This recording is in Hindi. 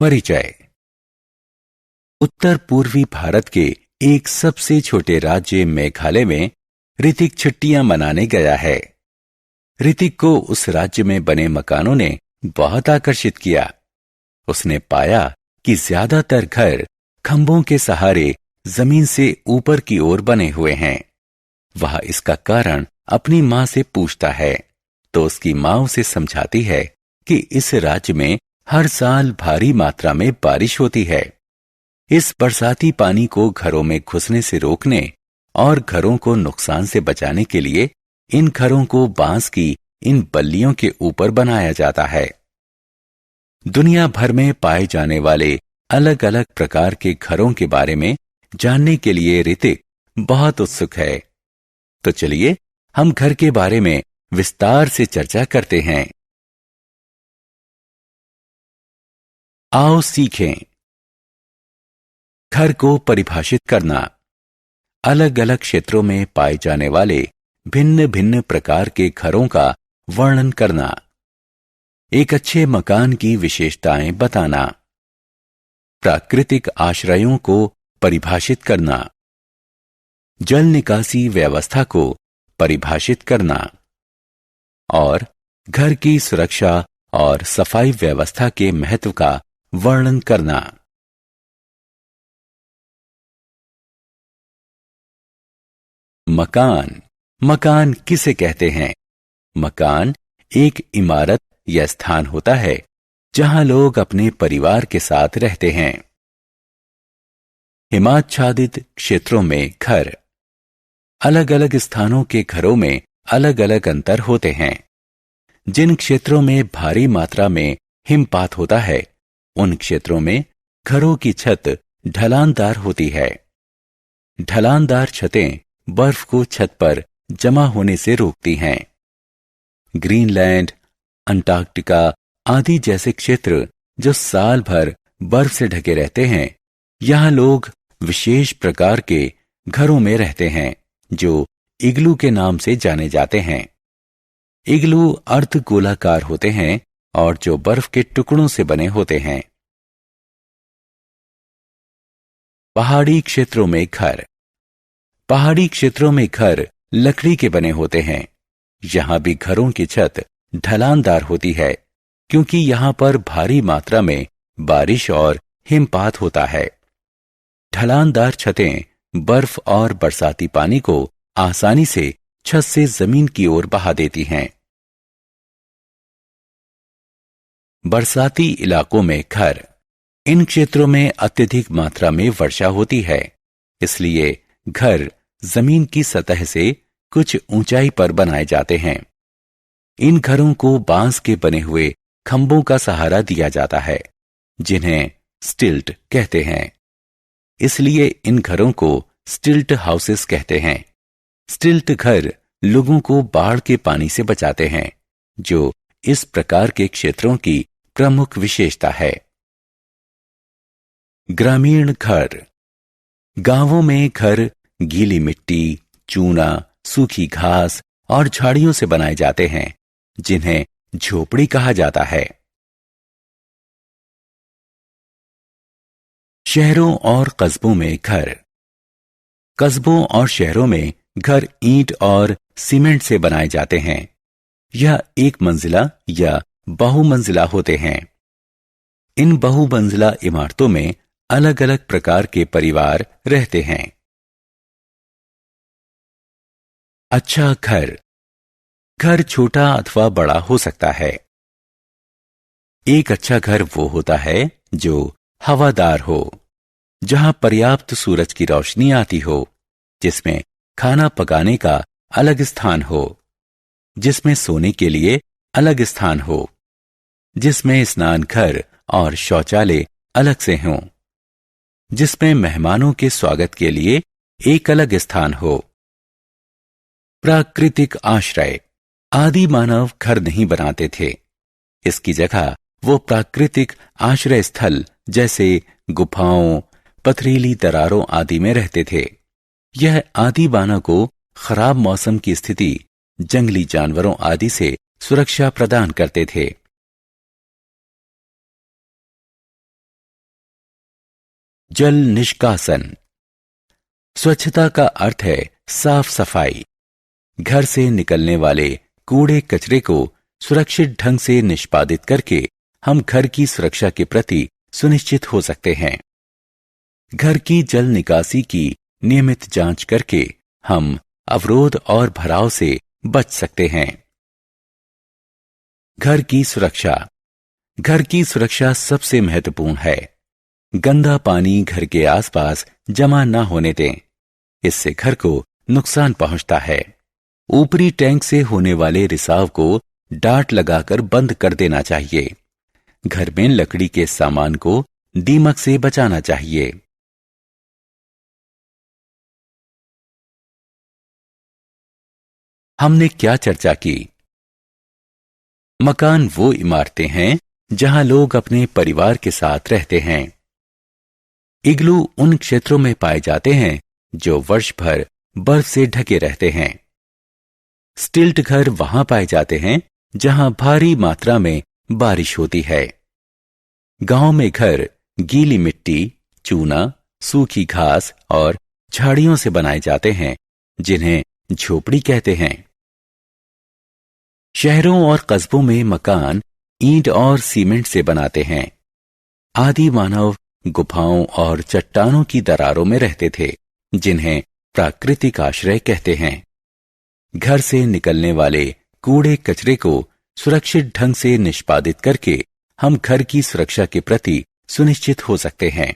परिचय। उत्तर पूर्वी भारत के एक सबसे छोटे राज्य मेघालय में ऋतिक छुट्टियां मनाने गया है। ऋतिक को उस राज्य में बने मकानों ने बहुत आकर्षित किया। उसने पाया कि ज्यादातर घर खंभों के सहारे जमीन से ऊपर की ओर बने हुए हैं। वह इसका कारण अपनी मां से पूछता है तो उसकी मां उसे समझाती है कि इस राज्य में हर साल भारी मात्रा में बारिश होती है। इस बरसाती पानी को घरों में घुसने से रोकने और घरों को नुकसान से बचाने के लिए इन घरों को बांस की इन बल्लियों के ऊपर बनाया जाता है। दुनिया भर में पाए जाने वाले अलग अलग प्रकार के घरों के बारे में जानने के लिए ऋतिक बहुत उत्सुक है। तो चलिए हम घर के बारे में विस्तार से चर्चा करते हैं। आओ सीखें। घर को परिभाषित करना। अलग अलग क्षेत्रों में पाए जाने वाले भिन्न भिन्न प्रकार के घरों का वर्णन करना। एक अच्छे मकान की विशेषताएं बताना। प्राकृतिक आश्रयों को परिभाषित करना। जल निकासी व्यवस्था को परिभाषित करना और घर की सुरक्षा और सफाई व्यवस्था के महत्व का वर्णन करना। मकान। मकान किसे कहते हैं? मकान एक इमारत या स्थान होता है जहां लोग अपने परिवार के साथ रहते हैं। हिमाच्छादित क्षेत्रों में घर। अलग अलग स्थानों के घरों में अलग अलग अंतर होते हैं। जिन क्षेत्रों में भारी मात्रा में हिमपात होता है उन क्षेत्रों में घरों की छत ढलानदार होती है। ढलानदार छतें बर्फ को छत पर जमा होने से रोकती हैं। ग्रीनलैंड, अंटार्कटिका आदि जैसे क्षेत्र जो साल भर बर्फ से ढके रहते हैं, यहां लोग विशेष प्रकार के घरों में रहते हैं जो इग्लू के नाम से जाने जाते हैं। इग्लू अर्धगोलाकार होते हैं और जो बर्फ के टुकड़ों से बने होते हैं। पहाड़ी क्षेत्रों में घर। पहाड़ी क्षेत्रों में घर लकड़ी के बने होते हैं। यहां भी घरों की छत ढलानदार होती है क्योंकि यहां पर भारी मात्रा में बारिश और हिमपात होता है। ढलानदार छतें बर्फ और बरसाती पानी को आसानी से छत से जमीन की ओर बहा देती हैं। बरसाती इलाकों में घर। इन क्षेत्रों में अत्यधिक मात्रा में वर्षा होती है, इसलिए घर जमीन की सतह से कुछ ऊंचाई पर बनाए जाते हैं। इन घरों को बांस के बने हुए खंभों का सहारा दिया जाता है जिन्हें स्टिल्ट कहते हैं। इसलिए इन घरों को स्टिल्ट हाउसेस कहते हैं। स्टिल्ट घर लोगों को बाढ़ के पानी से बचाते हैं, जो इस प्रकार के क्षेत्रों की प्रमुख विशेषता है। ग्रामीण घर। गांवों में घर गीली मिट्टी, चूना, सूखी घास और झाड़ियों से बनाए जाते हैं जिन्हें झोपड़ी कहा जाता है। शहरों और कस्बों में घर। कस्बों और शहरों में घर ईंट और सीमेंट से बनाए जाते हैं। यह एक मंजिला या बहुमंजिला होते हैं। इन बहुमंजिला इमारतों में अलग अलग प्रकार के परिवार रहते हैं। अच्छा घर। घर छोटा अथवा बड़ा हो सकता है। एक अच्छा घर वो होता है जो हवादार हो, जहां पर्याप्त सूरज की रोशनी आती हो, जिसमें खाना पकाने का अलग स्थान हो, जिसमें सोने के लिए अलग स्थान हो, जिसमें स्नान घर और शौचालय अलग से हों, जिसमें मेहमानों के स्वागत के लिए एक अलग स्थान हो। प्राकृतिक आश्रय। आदि मानव घर नहीं बनाते थे। इसकी जगह वो प्राकृतिक आश्रय स्थल जैसे गुफाओं, पथरीली दरारों आदि में रहते थे। यह आदि मानव को खराब मौसम की स्थिति, जंगली जानवरों आदि से सुरक्षा प्रदान करते थे। जल निष्कासन। स्वच्छता का अर्थ है साफ सफाई। घर से निकलने वाले कूड़े कचरे को सुरक्षित ढंग से निष्पादित करके हम घर की सुरक्षा के प्रति सुनिश्चित हो सकते हैं। घर की जल निकासी की नियमित जांच करके हम अवरोध और भराव से बच सकते हैं। घर की सुरक्षा। घर की सुरक्षा सबसे महत्वपूर्ण है। गंदा पानी घर के आसपास जमा न होने दें, इससे घर को नुकसान पहुंचता है। ऊपरी टैंक से होने वाले रिसाव को डाट लगाकर बंद कर देना चाहिए। घर में लकड़ी के सामान को दीमक से बचाना चाहिए। हमने क्या चर्चा की? मकान वो इमारतें हैं जहां लोग अपने परिवार के साथ रहते हैं। इग्लू उन क्षेत्रों में पाए जाते हैं जो वर्ष भर बर्फ से ढके रहते हैं। स्टिल्ट घर वहां पाए जाते हैं जहां भारी मात्रा में बारिश होती है। गांव में घर गीली मिट्टी, चूना, सूखी घास और झाड़ियों से बनाए जाते हैं, जिन्हें झोपड़ी कहते हैं। शहरों और कस्बों में मकान ईंट और सीमेंट से बनाते हैं। आदि मानव गुफाओं और चट्टानों की दरारों में रहते थे, जिन्हें प्राकृतिक आश्रय कहते हैं। घर से निकलने वाले कूड़े कचरे को सुरक्षित ढंग से निष्पादित करके हम घर की सुरक्षा के प्रति सुनिश्चित हो सकते हैं।